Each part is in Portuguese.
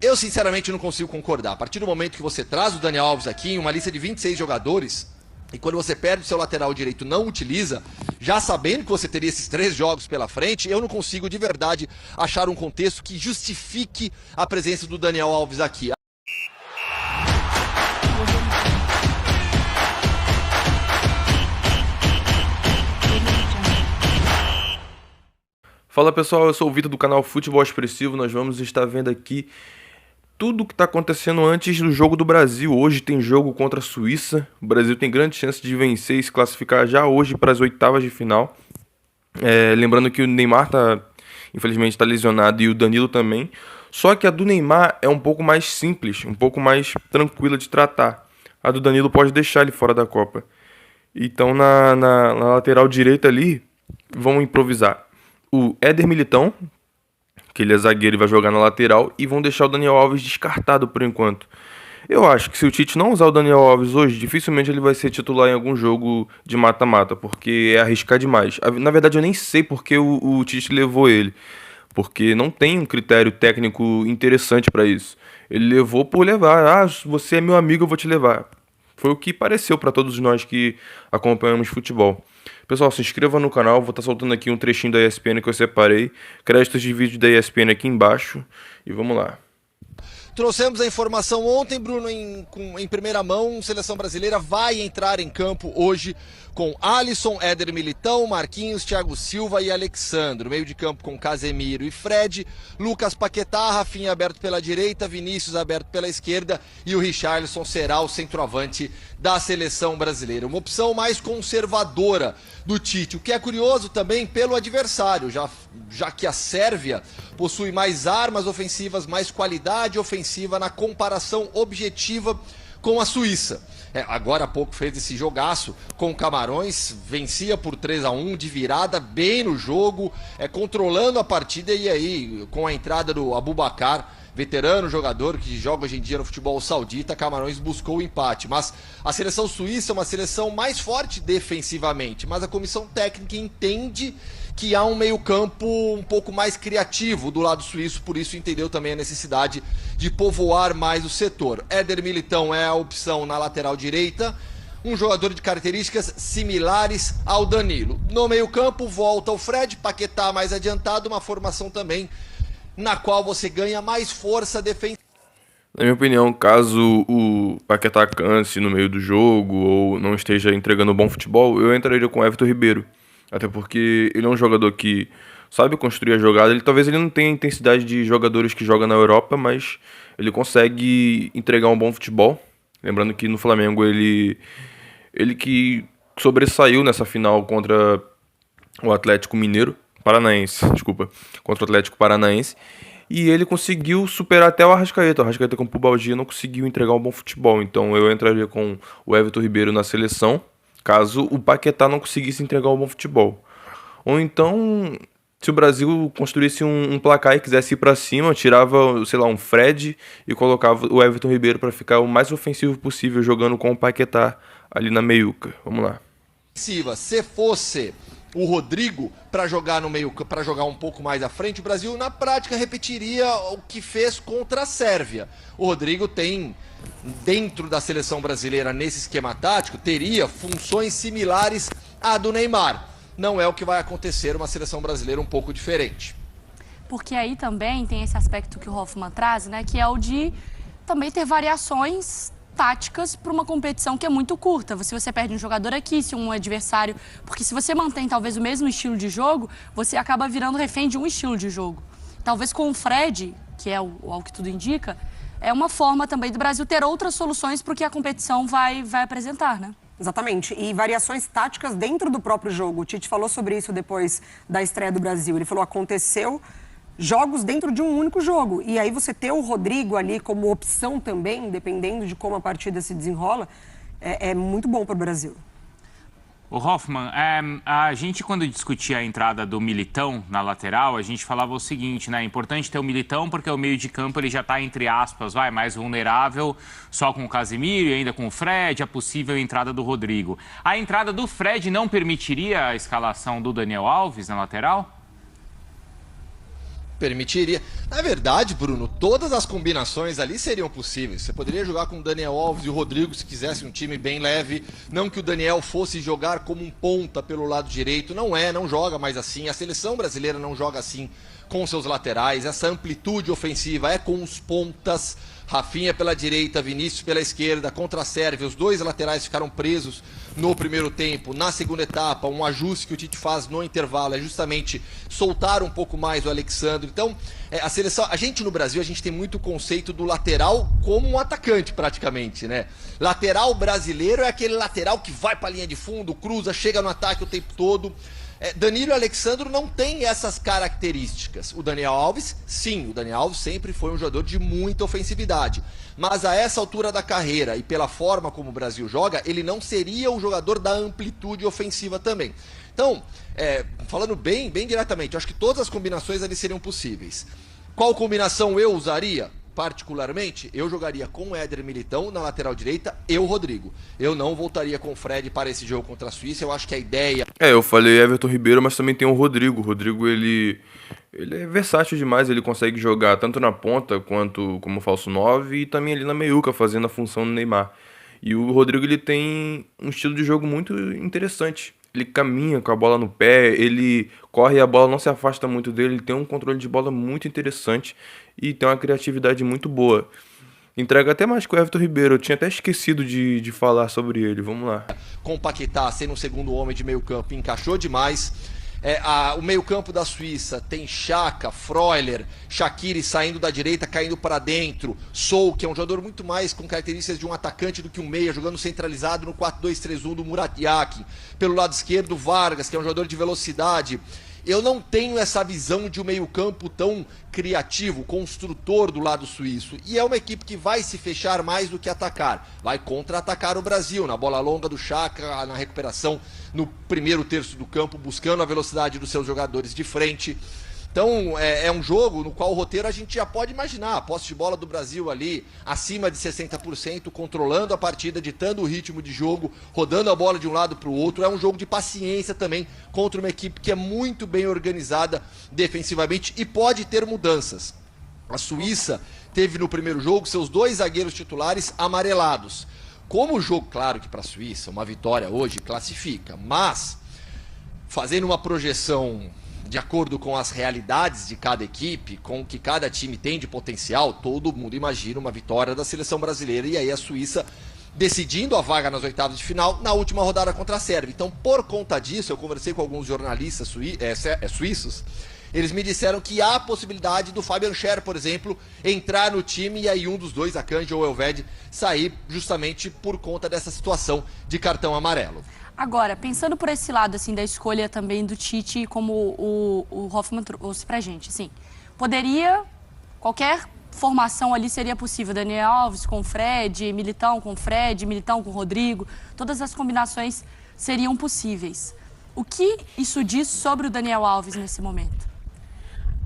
Eu, sinceramente, não consigo concordar. A partir do momento que você traz o Daniel Alves aqui em uma lista de 26 jogadores, e quando você perde o seu lateral direito não utiliza, já sabendo que você teria esses 3 jogos pela frente, eu não consigo de verdade achar um contexto que justifique a presença do Daniel Alves aqui. Fala pessoal, eu sou o Vitor do canal Futebol Expressivo. Nós vamos estar vendo aqui tudo o que está acontecendo antes do jogo do Brasil. Hoje tem jogo contra a Suíça. O Brasil tem grande chance de vencer e se classificar já hoje para as oitavas de final. Lembrando que o Neymar infelizmente está lesionado e o Danilo também. Só que a do Neymar é um pouco mais simples, um pouco mais tranquila de tratar. A do Danilo pode deixar ele fora da Copa. Então na lateral direita ali, vão improvisar o Éder Militão, que ele é zagueiro e vai jogar na lateral, e vão deixar o Daniel Alves descartado por enquanto. Eu acho que se o Tite não usar o Daniel Alves hoje, dificilmente ele vai ser titular em algum jogo de mata-mata, porque é arriscar demais. Na verdade, eu nem sei porque o Tite levou ele, porque não tem um critério técnico interessante para isso. Ele levou por levar. Ah, você é meu amigo, eu vou te levar. Foi o que pareceu para todos nós que acompanhamos futebol. Pessoal, se inscreva no canal, vou estar soltando aqui um trechinho da ESPN que eu separei. Créditos de vídeo da ESPN aqui embaixo. E vamos lá. Trouxemos a informação ontem, Bruno, em primeira mão. Seleção brasileira vai entrar em campo hoje com Alisson, Éder Militão, Marquinhos, Thiago Silva e Alexandro. Meio de campo com Casemiro e Fred, Lucas Paquetá, Rafinha aberto pela direita, Vinícius aberto pela esquerda e o Richarlison será o centroavante da seleção brasileira. Uma opção mais conservadora do Tite, o que é curioso também pelo adversário, já que a Sérvia possui mais armas ofensivas, mais qualidade ofensiva na comparação objetiva com a Suíça. Agora há pouco fez esse jogaço com o Camarões, vencia por 3-1 de virada, bem no jogo, controlando a partida, e aí com a entrada do Aboubakar, veterano jogador que joga hoje em dia no futebol saudita, Camarões buscou o empate. Mas a seleção suíça é uma seleção mais forte defensivamente, mas a comissão técnica entende que há um meio-campo um pouco mais criativo do lado suíço, por isso entendeu também a necessidade de povoar mais o setor. Éder Militão é a opção na lateral direita, um jogador de características similares ao Danilo. No meio-campo volta o Fred, Paquetá mais adiantado, uma formação também na qual você ganha mais força defensiva. Na minha opinião, caso o Paquetá canse no meio do jogo ou não esteja entregando bom futebol, eu entraria com o Everton Ribeiro. Até porque ele é um jogador que sabe construir a jogada. Talvez ele não tenha a intensidade de jogadores que jogam na Europa, mas ele consegue entregar um bom futebol. Lembrando que no Flamengo ele que sobressaiu nessa final contra o Atlético Paranaense, contra o Atlético Paranaense. E ele conseguiu superar até o Arrascaeta. O Arrascaeta com o pubalgia não conseguiu entregar um bom futebol. Então eu entraria com o Everton Ribeiro na seleção, caso o Paquetá não conseguisse entregar um bom futebol. Ou então, se o Brasil construísse um placar e quisesse ir para cima, tirava, sei lá, um Fred e colocava o Everton Ribeiro para ficar o mais ofensivo possível, jogando com o Paquetá ali na meiuca. Vamos lá. Se fosse o Rodrigo para jogar no meio, para jogar um pouco mais à frente, o Brasil na prática repetiria o que fez contra a Sérvia. O Rodrigo tem, dentro da seleção brasileira, nesse esquema tático, teria funções similares à do Neymar. Não é o que vai acontecer, uma seleção brasileira um pouco diferente. Porque aí também tem esse aspecto que o Hoffmann traz, né, que é o de também ter variações táticas para uma competição que é muito curta. Se você perde um jogador aqui, se um adversário... Porque se você mantém talvez o mesmo estilo de jogo, você acaba virando refém de um estilo de jogo. Talvez com o Fred, que é ao que tudo indica, é uma forma também do Brasil ter outras soluções para o que a competição vai apresentar, né? Exatamente. E variações táticas dentro do próprio jogo. O Tite falou sobre isso depois da estreia do Brasil. Ele falou, aconteceu jogos dentro de um único jogo. E aí você ter o Rodrigo ali como opção também, dependendo de como a partida se desenrola, é muito bom para o Brasil. O Hoffmann, a gente quando discutia a entrada do Militão na lateral, a gente falava o seguinte, né? É importante ter o Militão porque o meio de campo ele já está, entre aspas, mais vulnerável, só com o Casemiro e ainda com o Fred, a possível entrada do Rodrigo. A entrada do Fred não permitiria a escalação do Daniel Alves na lateral? Permitiria. Na verdade, Bruno, todas as combinações ali seriam possíveis. Você poderia jogar com o Daniel Alves e o Rodrigo se quisesse um time bem leve. Não que o Daniel fosse jogar como um ponta pelo lado direito. Não joga mais assim. A seleção brasileira não joga assim com seus laterais. Essa amplitude ofensiva é com os pontas. Rafinha pela direita, Vinícius pela esquerda, contra a Sérvia. Os dois laterais ficaram presos no primeiro tempo. Na segunda etapa, um ajuste que o Tite faz no intervalo é justamente soltar um pouco mais o Alexandre. Então, a seleção, a gente no Brasil, a gente tem muito conceito do lateral como um atacante praticamente, né? Lateral brasileiro é aquele lateral que vai para a linha de fundo, cruza, chega no ataque o tempo todo. Danilo e Alexandre não têm essas características. O Daniel Alves, sim, o Daniel Alves sempre foi um jogador de muita ofensividade. Mas a essa altura da carreira e pela forma como o Brasil joga, ele não seria o jogador da amplitude ofensiva também. Então, falando bem diretamente, eu acho que todas as combinações ali seriam possíveis. Qual combinação eu usaria? Particularmente, eu jogaria com o Éder Militão na lateral direita e o Rodrigo. Eu não voltaria com o Fred para esse jogo contra a Suíça. Eu acho que a ideia... Eu falei Everton Ribeiro, mas também tem o Rodrigo. O Rodrigo, ele é versátil demais. Ele consegue jogar tanto na ponta quanto como falso 9 e também ali na meiuca, fazendo a função do Neymar. E o Rodrigo, ele tem um estilo de jogo muito interessante. Ele caminha com a bola no pé, ele corre e a bola não se afasta muito dele, ele tem um controle de bola muito interessante e tem uma criatividade muito boa. Entrega até mais que o Everton Ribeiro, eu tinha até esquecido de falar sobre ele, vamos lá. Com o Paquetá sendo um segundo homem de meio campo, encaixou demais. O meio-campo da Suíça tem Xhaka, Freuler, Shaqiri saindo da direita, caindo para dentro. Sou, que é um jogador muito mais com características de um atacante do que um meia, jogando centralizado no 4-2-3-1 do Murat Yakin. Pelo lado esquerdo, Vargas, que é um jogador de velocidade. Eu não tenho essa visão de um meio-campo tão criativo, construtor do lado suíço. E é uma equipe que vai se fechar mais do que atacar. Vai contra-atacar o Brasil, na bola longa do Xhaka, na recuperação no primeiro terço do campo, buscando a velocidade dos seus jogadores de frente. Então, é um jogo no qual o roteiro a gente já pode imaginar. A posse de bola do Brasil ali, acima de 60%, controlando a partida, ditando o ritmo de jogo, rodando a bola de um lado para o outro. É um jogo de paciência também contra uma equipe que é muito bem organizada defensivamente e pode ter mudanças. A Suíça teve no primeiro jogo seus 2 zagueiros titulares amarelados. Como o jogo, claro que para a Suíça, uma vitória hoje classifica, mas fazendo uma projeção de acordo com as realidades de cada equipe, com o que cada time tem de potencial, todo mundo imagina uma vitória da seleção brasileira e aí a Suíça decidindo a vaga nas oitavas de final na última rodada contra a Sérvia. Então, por conta disso, eu conversei com alguns jornalistas suíços, eles me disseram que há a possibilidade do Fabian Schär, por exemplo, entrar no time e aí um dos dois, Akanji ou Elvedi, sair justamente por conta dessa situação de cartão amarelo. Agora, pensando por esse lado, assim, da escolha também do Tite, como o Hoffmann trouxe pra gente, assim, qualquer formação ali seria possível. Daniel Alves com o Fred, Militão com o Fred, Militão com o Rodrigo, todas as combinações seriam possíveis. O que isso diz sobre o Daniel Alves nesse momento?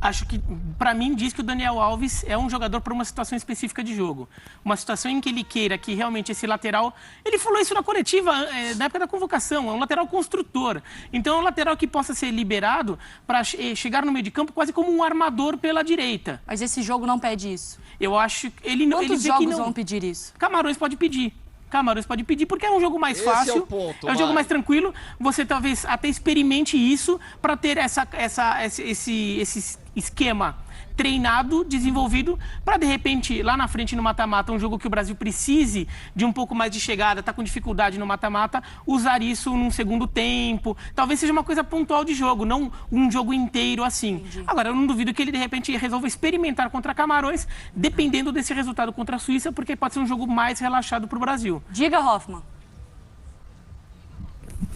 Acho que, para mim, diz que o Daniel Alves é um jogador para uma situação específica de jogo. Uma situação em que ele queira que realmente esse lateral... Ele falou isso na coletiva, na época da convocação, é um lateral construtor. Então, é um lateral que possa ser liberado para chegar no meio de campo quase como um armador pela direita. Mas esse jogo não pede isso. Eu acho que ele não... Quantos jogos vão pedir isso? Camarões pode pedir. Camarões pode pedir, porque é um jogo mais fácil, é o ponto, é um jogo mais tranquilo. Você talvez até experimente isso para ter esse esquema treinado, desenvolvido, para de repente, lá na frente no mata-mata, um jogo que o Brasil precise de um pouco mais de chegada, está com dificuldade no mata-mata, usar isso num segundo tempo. Talvez seja uma coisa pontual de jogo, não um jogo inteiro assim. Entendi. Agora, eu não duvido que ele de repente resolva experimentar contra Camarões, dependendo desse resultado contra a Suíça, porque pode ser um jogo mais relaxado para o Brasil. Diga, Hoffmann.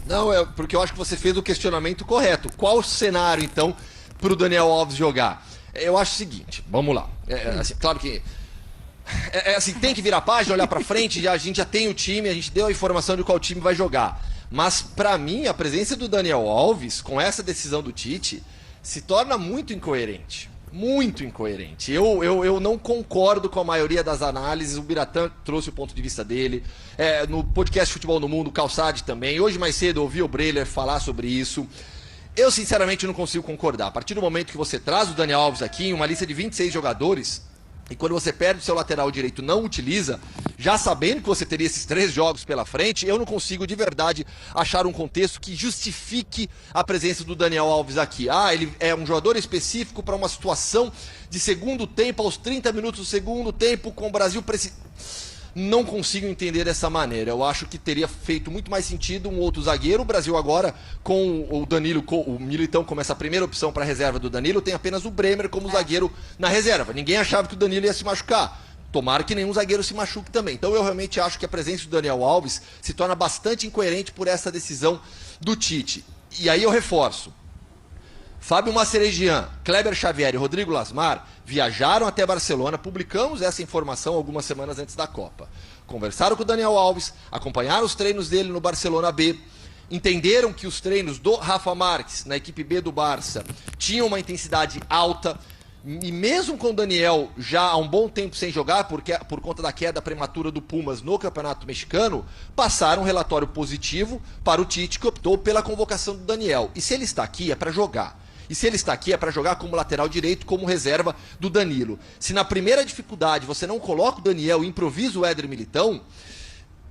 Não, porque eu acho que você fez o questionamento correto. Qual o cenário, então, para o Daniel Alves jogar? Eu acho o seguinte, vamos lá. Assim, claro que assim, tem que virar a página, olhar pra frente, a gente já tem o time, a gente deu a informação de qual time vai jogar. Mas pra mim, a presença do Daniel Alves, com essa decisão do Tite, se torna muito incoerente. Muito incoerente. Eu não concordo com a maioria das análises. O Biratã trouxe o ponto de vista dele. No podcast Futebol no Mundo, o Calçade também. Hoje mais cedo eu ouvi o Breler falar sobre isso. Eu, sinceramente, não consigo concordar. A partir do momento que você traz o Daniel Alves aqui em uma lista de 26 jogadores, e quando você perde o seu lateral direito, não utiliza, já sabendo que você teria esses 3 jogos pela frente, eu não consigo de verdade achar um contexto que justifique a presença do Daniel Alves aqui. Ele é um jogador específico para uma situação de segundo tempo, aos 30 minutos do segundo tempo, com o Brasil Não consigo entender dessa maneira. Eu acho que teria feito muito mais sentido um outro zagueiro. O Brasil agora, com o Danilo, o Militão como essa primeira opção para a reserva do Danilo, tem apenas o Bremer como zagueiro na reserva. Ninguém achava que o Danilo ia se machucar. Tomara que nenhum zagueiro se machuque também. Então eu realmente acho que a presença do Daniel Alves se torna bastante incoerente por essa decisão do Tite. E aí eu reforço. Fábio Macerejian, Kleber Xavier e Rodrigo Lasmar viajaram até Barcelona, publicamos essa informação algumas semanas antes da Copa. Conversaram com o Daniel Alves, acompanharam os treinos dele no Barcelona B, entenderam que os treinos do Rafa Marques, na equipe B do Barça, tinham uma intensidade alta, e mesmo com o Daniel já há um bom tempo sem jogar, por conta da queda prematura do Pumas no Campeonato Mexicano, passaram um relatório positivo para o Tite, que optou pela convocação do Daniel. E se ele está aqui, é para jogar. E se ele está aqui é para jogar como lateral direito, como reserva do Danilo. Se na primeira dificuldade você não coloca o Daniel e improvisa o Éder Militão,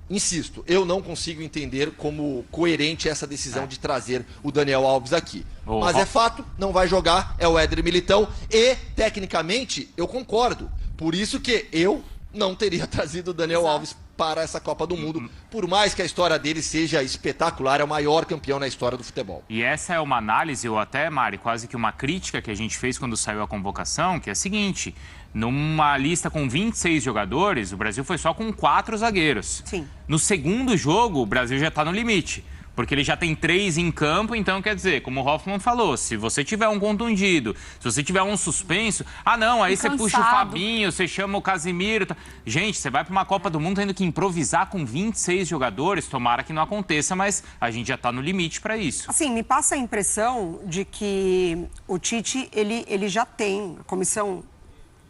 insisto, eu não consigo entender como coerente essa decisão de trazer o Daniel Alves aqui. Mas é fato, não vai jogar, é o Éder Militão. E, tecnicamente, eu concordo. Por isso que eu não teria trazido o Daniel Alves para essa Copa do Mundo, por mais que a história dele seja espetacular, é o maior campeão na história do futebol. E essa é uma análise, ou até, Mari, quase que uma crítica que a gente fez quando saiu a convocação, que é a seguinte: numa lista com 26 jogadores, o Brasil foi só com 4 zagueiros. Sim. No segundo jogo, o Brasil já está no limite. Porque ele já tem 3 em campo, então quer dizer, como o Hoffman falou, se você tiver um contundido, se você tiver um suspenso, aí você puxa o Fabinho, você chama o Casimiro. Gente, você vai para uma Copa do Mundo tendo que improvisar com 26 jogadores, tomara que não aconteça, mas a gente já está no limite para isso. Assim, me passa a impressão de que o Tite, ele já tem, a comissão,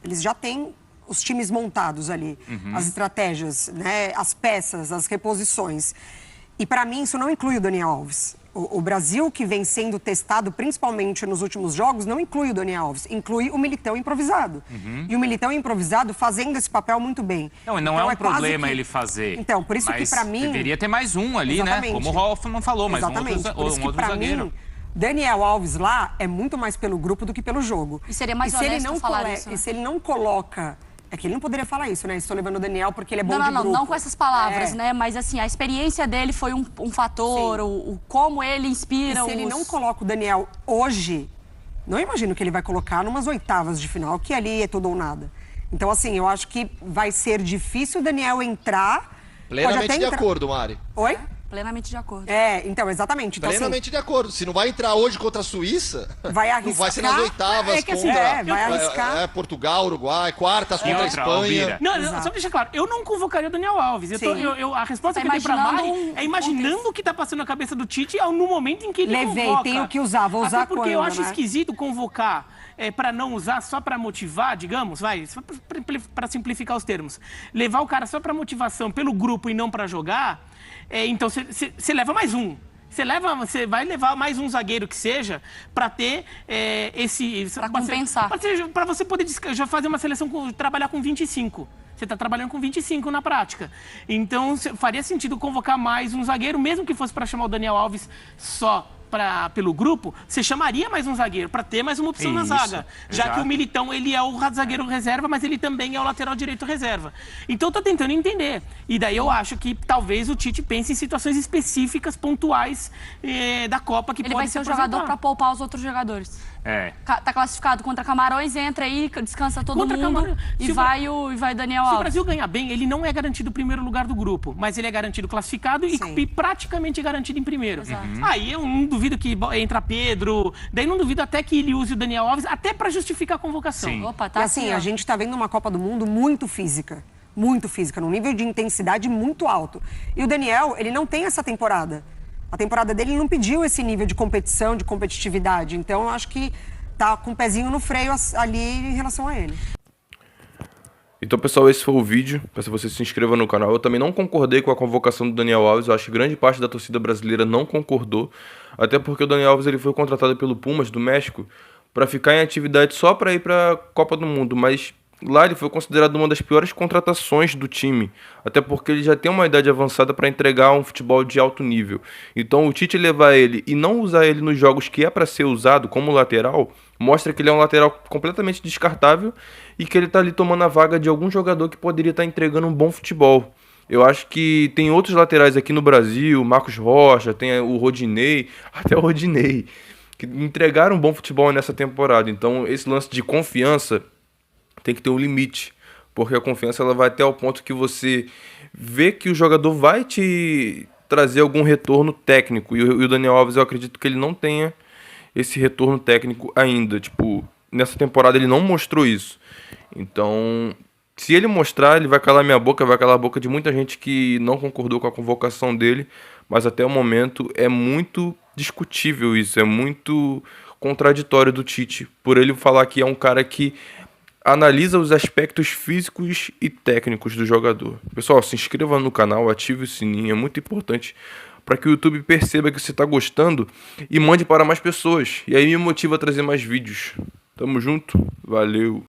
eles já têm os times montados ali, as estratégias, né, as peças, as reposições. E para mim isso não inclui o Daniel Alves. O Brasil, que vem sendo testado principalmente nos últimos jogos, não inclui o Daniel Alves, inclui o Militão improvisado. E o Militão improvisado fazendo esse papel muito bem. Não, então, é um problema ele fazer. Então, por isso que para mim... deveria ter mais um ali, né? Como o Hoffman falou, mas um outro zagueiro. Mim, Daniel Alves lá é muito mais pelo grupo do que pelo jogo. E seria mais honesto falar isso, né? E se ele não coloca... É que ele não poderia falar isso, né? Estou levando o Daniel porque ele é bom de grupo. Não com essas palavras, né? Mas assim, a experiência dele foi um fator, o como ele inspira. E se ele não coloca o Daniel hoje, não imagino que ele vai colocar numas oitavas de final, que ali é tudo ou nada. Então, assim, eu acho que vai ser difícil o Daniel entrar... Plenamente de acordo, Mari. Oi? Plenamente de acordo. Então, exatamente. Então, plenamente de acordo. Se não vai entrar hoje contra a Suíça, vai arriscar. Não vai ser nas oitavas vai arriscar. Portugal, Uruguai, quartas contra a Espanha. Não, só deixa claro, eu não convocaria o Daniel Alves. A resposta que eu dei pra Mari é imaginando o que tá passando na cabeça do Tite no momento em que ele convoca. Tenho que usar, vou usar porque eu acho esquisito convocar para não usar, só para motivar, digamos, para simplificar os termos. Levar o cara só para motivação pelo grupo e não para jogar... então, você leva mais um. Você vai levar mais um zagueiro que seja para ter esse... Para compensar. Para você poder já fazer uma seleção, trabalhar com 25. Você está trabalhando com 25 na prática. Então, faria sentido convocar mais um zagueiro, mesmo que fosse para chamar o Daniel Alves só pelo grupo, você chamaria mais um zagueiro para ter mais uma opção na zaga. Já que o Militão, ele é o zagueiro reserva, mas ele também é o lateral direito reserva. Então, eu tô tentando entender. E daí eu acho que talvez o Tite pense em situações específicas, pontuais da Copa que ele vai ser o jogador para poupar os outros jogadores. Tá classificado contra Camarões, entra aí, descansa todo mundo e vai o Daniel Alves. Se o Brasil ganhar bem, ele não é garantido o primeiro lugar do grupo, mas ele é garantido classificado e praticamente garantido em primeiro. Aí eu não duvido que entra Pedro, daí não duvido até que ele use o Daniel Alves, até para justificar a convocação. Opa, tá assim, a gente tá vendo uma Copa do Mundo muito física, num nível de intensidade muito alto. E o Daniel, ele não tem essa temporada. A temporada dele não pediu esse nível de competição, de competitividade. Então, eu acho que tá com o pezinho no freio ali em relação a ele. Então, pessoal, esse foi o vídeo. Peço que você se inscreva no canal. Eu também não concordei com a convocação do Daniel Alves. Eu acho que grande parte da torcida brasileira não concordou. Até porque o Daniel Alves ele foi contratado pelo Pumas do México para ficar em atividade só para ir para a Copa do Mundo. Mas lá ele foi considerado uma das piores contratações do time. Até porque ele já tem uma idade avançada para entregar um futebol de alto nível. Então, o Tite levar ele e não usar ele nos jogos que é para ser usado como lateral, mostra que ele é um lateral completamente descartável e que ele tá ali tomando a vaga de algum jogador que poderia estar entregando um bom futebol. Eu acho que tem outros laterais aqui no Brasil, Marcos Rocha, tem o Rodinei, até o Rodinei, que entregaram um bom futebol nessa temporada. Então, esse lance de confiança tem que ter um limite, porque a confiança ela vai até o ponto que você vê que o jogador vai te trazer algum retorno técnico. E o Daniel Alves, eu acredito que ele não tenha esse retorno técnico ainda. Tipo, nessa temporada ele não mostrou isso. Então, se ele mostrar, ele vai calar minha boca, vai calar a boca de muita gente que não concordou com a convocação dele, mas até o momento é muito discutível isso, é muito contraditório do Tite, por ele falar que é um cara que analisa os aspectos físicos e técnicos do jogador. Pessoal, se inscreva no canal, ative o sininho, é muito importante para que o YouTube perceba que você está gostando e mande para mais pessoas. E aí me motiva a trazer mais vídeos. Tamo junto, valeu!